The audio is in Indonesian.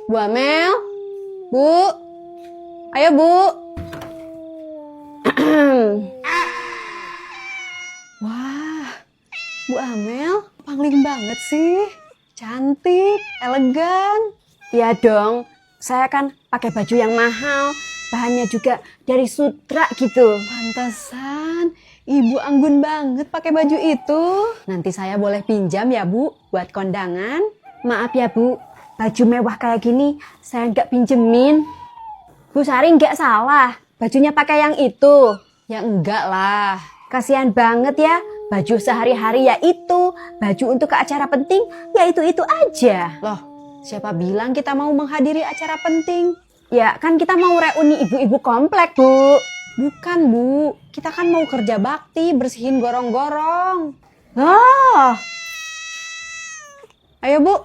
Bu Amel? Bu? Ayo, Bu. Wah, Bu Amel pangling banget sih. Cantik, elegan. Ya dong, saya kan pakai baju yang mahal. Bahannya juga dari sutra gitu. Pantesan, Ibu anggun banget pakai baju itu. Nanti saya boleh pinjam ya, Bu, buat kondangan? Maaf ya, Bu. Baju mewah kayak gini saya nggak pinjemin. Bu Sari nggak salah, bajunya pakai yang itu. Ya enggak lah, kasihan banget ya. Baju sehari-hari ya itu, baju untuk ke acara penting ya itu-itu aja. Loh, siapa bilang kita mau menghadiri acara penting? Ya kan kita mau reuni ibu-ibu komplek, Bu. Bukan, Bu, kita kan mau kerja bakti, bersihin gorong-gorong. Loh, ayo Bu.